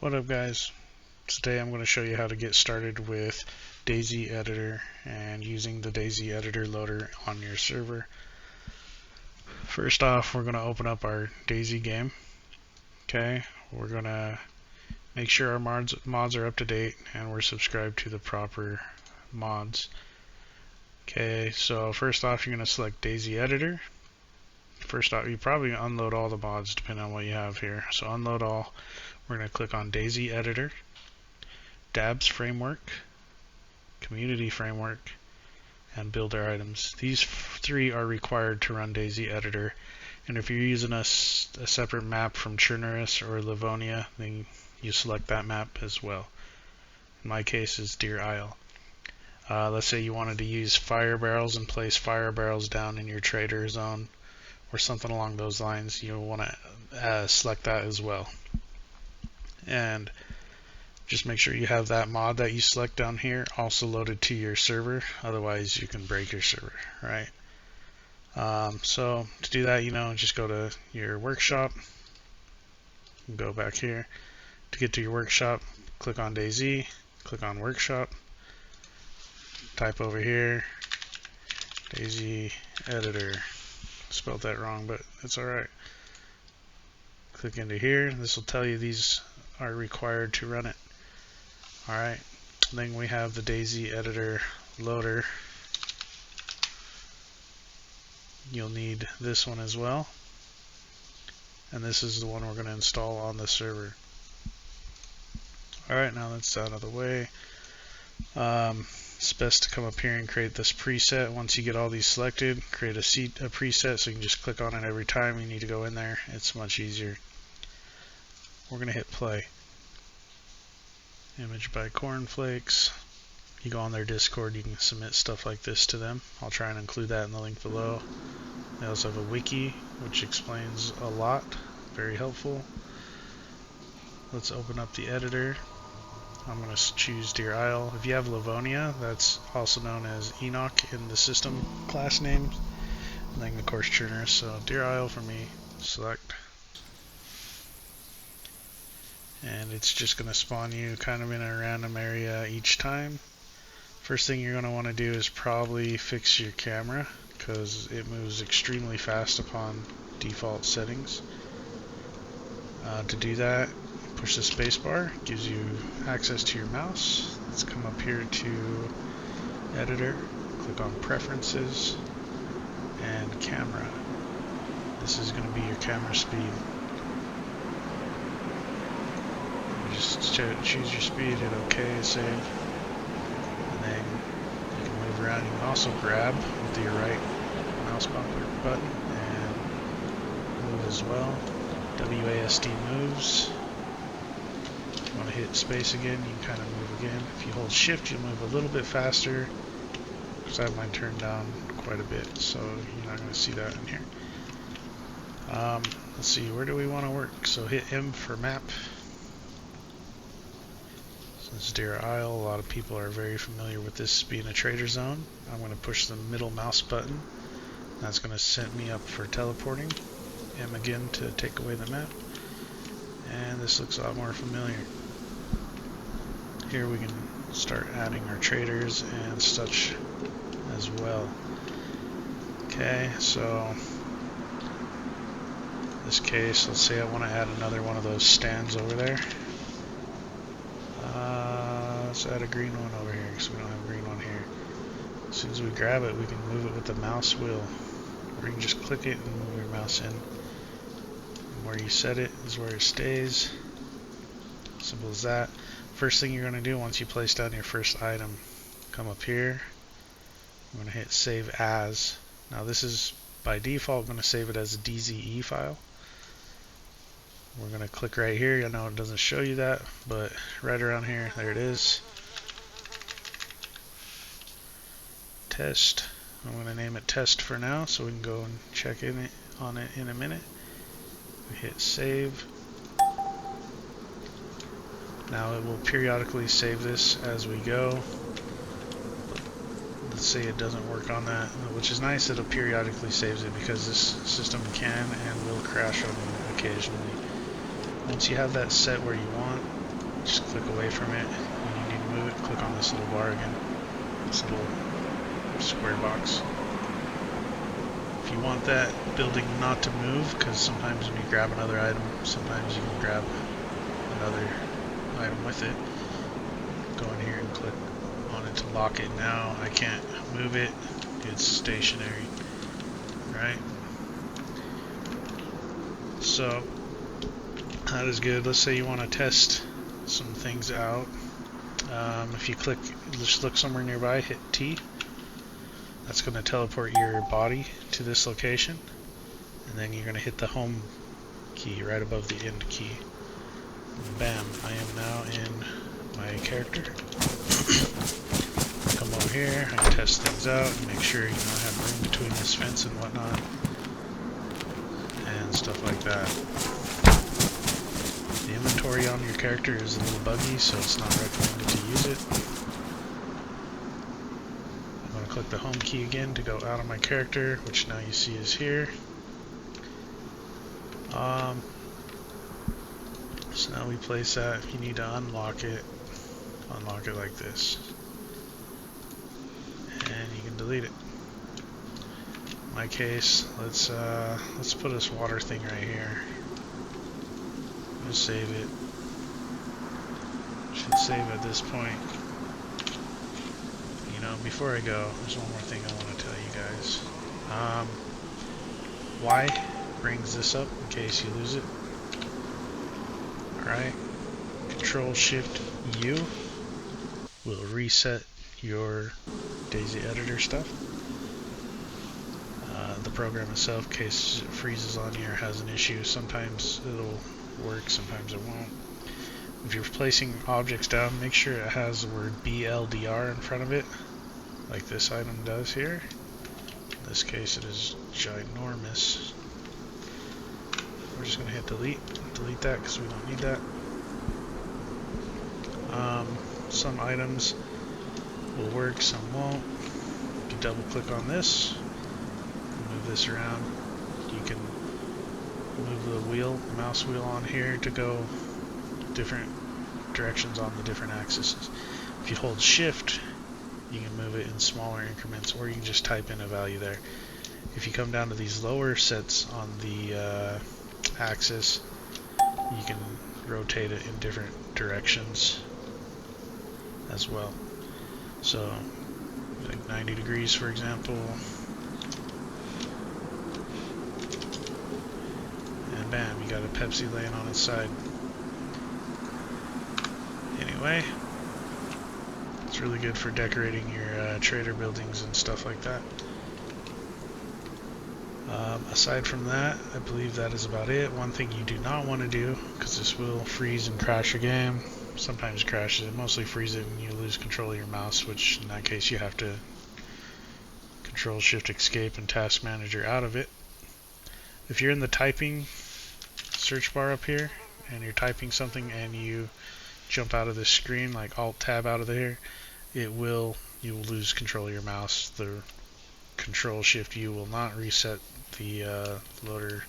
What up, guys? Today I'm going to show you how to get started with DayZ Editor and using the DayZ Editor loader on your server. First off, we're going to open up our DayZ game. Okay, we're going to make sure our mods are up to date and we're subscribed to the proper mods. Okay, so first off, you're going to select DayZ Editor. First off, you probably unload all the mods depending on what you have here. So unload all. We're going to click on DayZ Editor, Dabs Framework, Community Framework, and Builder Items. These three are required to run DayZ Editor, and if you're using a separate map from Chernarus or Livonia, then you select that map as well. In my case, is Deer Isle. Let's say you wanted to use fire barrels and place fire barrels down in your trader zone or something along those lines. You'll want to select that as well. And just make sure you have that mod that you select down here also loaded to your server, otherwise you can break your server, right? So to do that, just go to your workshop, go back here. To get to your workshop, click on DayZ, click on workshop, type over here DayZ Editor. Spelled that wrong, but it's alright. Click into here. This will tell you these are required to run it. Alright, then we have the DayZ Editor loader. You'll need this one as well, and this is the one we're going to install on the server. Alright, now that's out of the way. It's best to come up here and create this preset. Once you get all these selected, create a preset so you can just click on it every time you need to go in there. It's much easier. We're going to hit play. Image by Cornflakes. You go on their Discord, you can submit stuff like this to them. I'll try and include that in the link below. They also have a wiki which explains a lot. Very helpful. Let's open up the editor. I'm going to choose Deer Isle. If you have Livonia, that's also known as Enoch in the system class names. And then of course Chernarus. So Deer Isle for me, select. And it's just going to spawn you kind of in a random area each time. First thing you're going to want to do is probably fix your camera because it moves extremely fast upon default settings. To do that, push the spacebar, gives you access to your mouse. Let's come up here to Editor, click on Preferences, and Camera. This is going to be your camera speed. Just choose your speed, hit OK, save, and then you can move around. You can also grab with your right mouse button and move as well. WASD moves. If you want to hit space again, you can kind of move again. If you hold shift, you'll move a little bit faster, because I have mine turned down quite a bit, so you're not going to see that in here. Let's see, where do we want to work? So hit M for map. Since Deer Isle, a lot of people are very familiar with this being a trader zone. I'm going to push the middle mouse button. That's going to set me up for teleporting. M again to take away the map. And this looks a lot more familiar. Here we can start adding our traders and such as well. Okay, so in this case, let's say I want to add another one of those stands over there. Let's add a green one over here because we don't have a green one here. As soon as we grab it, we can move it with the mouse wheel. Or you can just click it and move your mouse in. And where you set it is where it stays. Simple as that. First thing you're going to do once you place down your first item, come up here. I'm going to hit Save As. Now this is by default going to save it as a DZE file. We're going to click right here. I know it doesn't show you that, but right around here, there it is. Test. I'm going to name it Test for now, so we can go and check on it in a minute. We hit Save. Now it will periodically save this as we go. Let's say it doesn't work on that, which is nice. It'll periodically saves it because this system can and will crash on you occasionally. Once you have that set where you want, just click away from it. When you need to move it, click on this little bar again, this little square box. If you want that building not to move, because sometimes when you grab another item, sometimes you can grab another item with it, go in here and click on it to lock it. Now I can't move it, it's stationary, right? So that is good. Let's say you want to test some things out. If you click, just look somewhere nearby, hit T. That's going to teleport your body to this location, and then you're going to hit the home key right above the end key. And bam, I am now in my character. Come over here, I can test things out and make sure I have room between this fence and whatnot, and stuff like that. The inventory on your character is a little buggy, so it's not recommended to use it. I'm going to click the home key again to go out of my character, which now you see is here. So now we place that. If you need to unlock it like this. And you can delete it. In my case, let's put this water thing right here. Just save it. Should save at this point. You know, before I go, there's one more thing I want to tell you guys. Y brings this up in case you lose it. Alright. Control Shift U will reset your DayZ Editor stuff. The program itself, in case it freezes on you or has an issue, sometimes it'll work, sometimes it won't. If you're placing objects down, make sure it has the word BLDR in front of it, like this item does here. In this case it is ginormous. We're just going to hit delete that because we don't need that. Some items will work, some won't. If you double click on this, move this around, you can move the mouse wheel on here to go different directions on the different axes. If you hold shift, you can move it in smaller increments, or you can just type in a value there. If you come down to these lower sets on the axis, you can rotate it in different directions as well. So like 90 degrees, for example, and bam, you got a Pepsi laying on its side. Anyway, it's really good for decorating your trader buildings and stuff like that. Aside from that, I believe that is about it. One thing you do not want to do, because this will freeze and crash your game, sometimes crashes, it mostly freezes it and you lose control of your mouse, which in that case you have to Control Shift Escape and Task Manager out of it. If you're in the typing search bar up here and you're typing something and you jump out of this screen, like Alt Tab out of there, you will lose control of your mouse. The Control Shift U will not reset the loader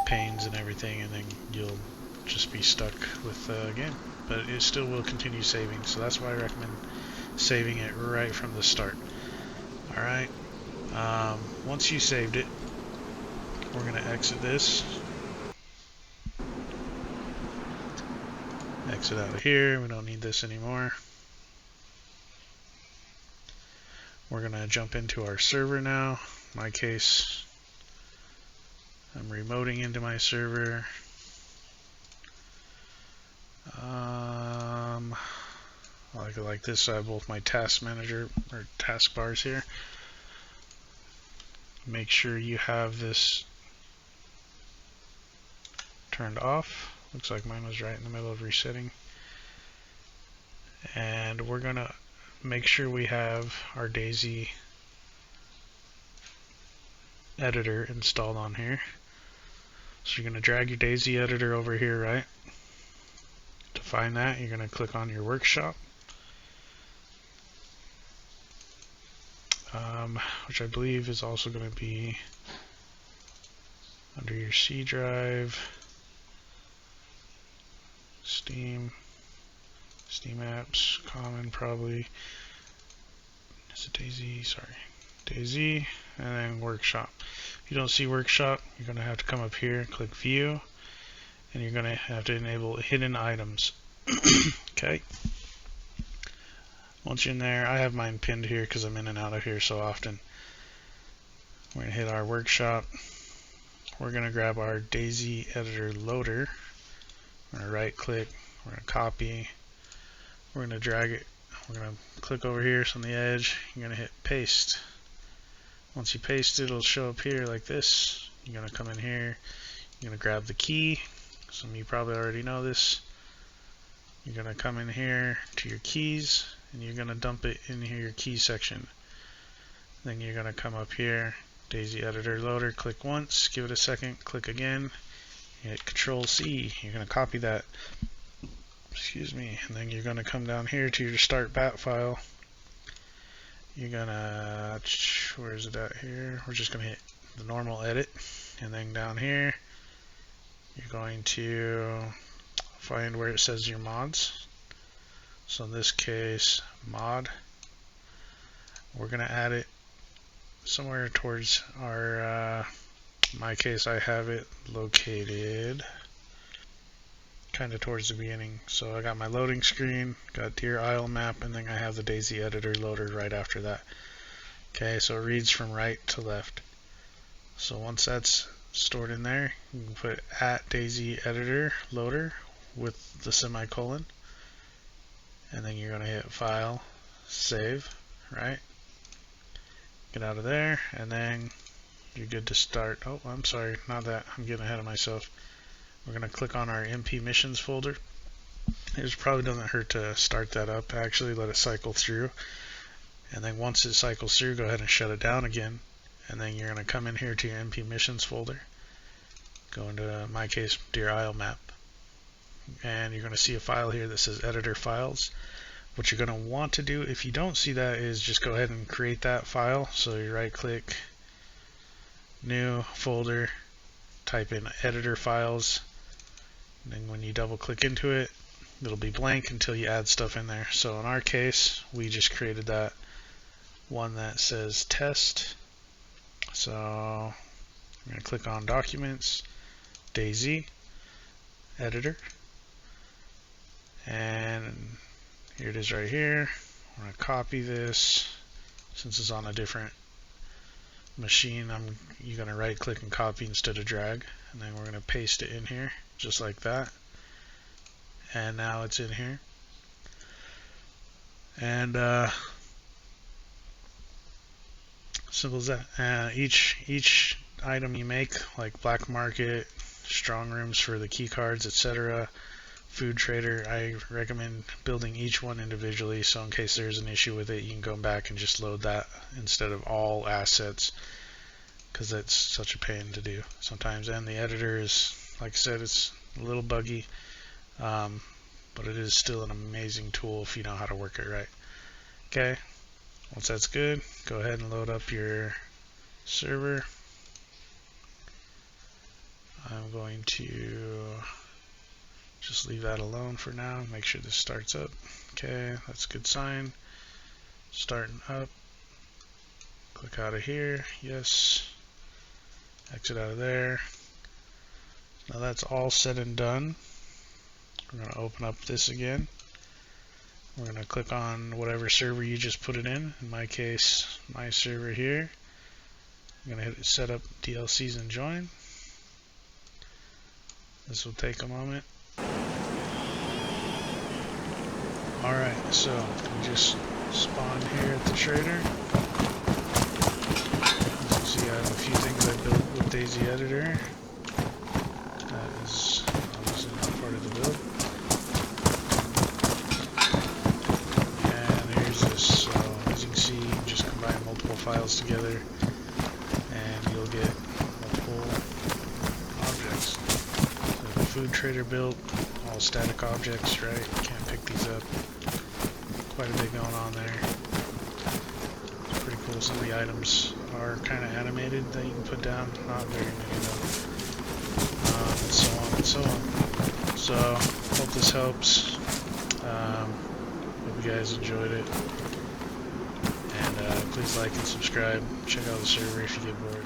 panes and everything, and then you'll just be stuck with the game. But it still will continue saving, so that's why I recommend saving it right from the start. Alright, once you saved it, we're going to exit this. Exit out of here, we don't need this anymore. We're going to jump into our server now. In my case, I'm remoting into my server. Like this, I have both my task manager or task bars here. Make sure you have this turned off. Looks like mine was right in the middle of resetting. And we're going to make sure we have our DayZ Editor installed on here. So you're going to drag your DayZ Editor over here, right? To find that, you're going to click on your workshop, which I believe is also going to be under your C drive. Steam apps, common probably. Is it DayZ? Sorry. DayZ, and then workshop. If you don't see workshop, you're going to have to come up here, click view, and you're going to have to enable hidden items. Okay. Once you're in there, I have mine pinned here because I'm in and out of here so often. We're going to hit our workshop. We're going to grab our DayZ Editor loader. We're going to right click. We're going to copy. We're going to drag it. We're going to click over here on the edge. You're going to hit paste. Once you paste it, it'll show up here like this. You're going to come in here. You're going to grab the key. Some of you probably already know this. You're going to come in here to your keys, and you're going to dump it in here, your key section. Then you're going to come up here, DayZ Editor Loader, click once, give it a second, click again, hit Control C. You're going to copy that. Excuse me. And then you're going to come down here to your start bat file. You're going to, where is it at here? We're just going to hit the normal edit. And then down here, you're going to find where it says your mods. So in this case, mod. We're going to add it somewhere towards our, in my case, I have it located kind of towards the beginning. So I got my loading screen, got Deer Isle map, and then I have the DayZ Editor loader right after that. Okay, so it reads from right to left. So once that's stored in there, you can put at DayZ Editor loader with the semicolon, and then you're going to hit file, save, right? Get out of there, and then you're good to start. Oh, I'm sorry, not that. I'm getting ahead of myself. We're going to click on our MP missions folder. It probably doesn't hurt to start that up. Actually, let it cycle through. And then once it cycles through, go ahead and shut it down again. And then you're going to come in here to your MP missions folder. Go into, in my case, Deer Isle map. And you're going to see a file here that says editor files. What you're going to want to do, if you don't see that, is just go ahead and create that file. So you right click, new folder, type in editor files. And then when you double click into it, it'll be blank until you add stuff in there. So in our case, we just created that one that says test. So I'm going to click on documents, DayZ Editor, and here it is right here. I'm going to copy this. Since it's on a different machine, you're going to right click and copy instead of drag, and then we're going to paste it in here just like that, and now it's in here. And simple as that. Each item you make, like black market, strong rooms for the key cards, etc., food trader, I recommend building each one individually, so in case there's an issue with it, you can go back and just load that instead of all assets, because that's such a pain to do sometimes. And the editor is, like I said, it's a little buggy, but it is still an amazing tool if you know how to work it right. Okay, once that's good, go ahead and load up your server. I'm going to just leave that alone for now. Make sure this starts up. Okay, that's a good sign. Starting up. Click out of here. Yes. Exit out of there. Now that's all said and done. We're going to open up this again. We're going to click on whatever server you just put it in. In my case, my server here. I'm going to hit set up DLCs and join. This will take a moment. Alright, so we just spawned here at the trader. As you can see, I have a few things I built with DayZ Editor. That is obviously not part of the build. And here's this. So as you can see, you can just combine multiple files together and you'll get multiple objects. So the food trader built, all static objects, right? You can't pick these up. Quite a bit going on there. It's pretty cool. Some of the items are kind of animated that you can put down. Not very many though. And so on and so on. So Hope this helps. Hope you guys enjoyed it. And please like and subscribe. Check out the server if you get bored.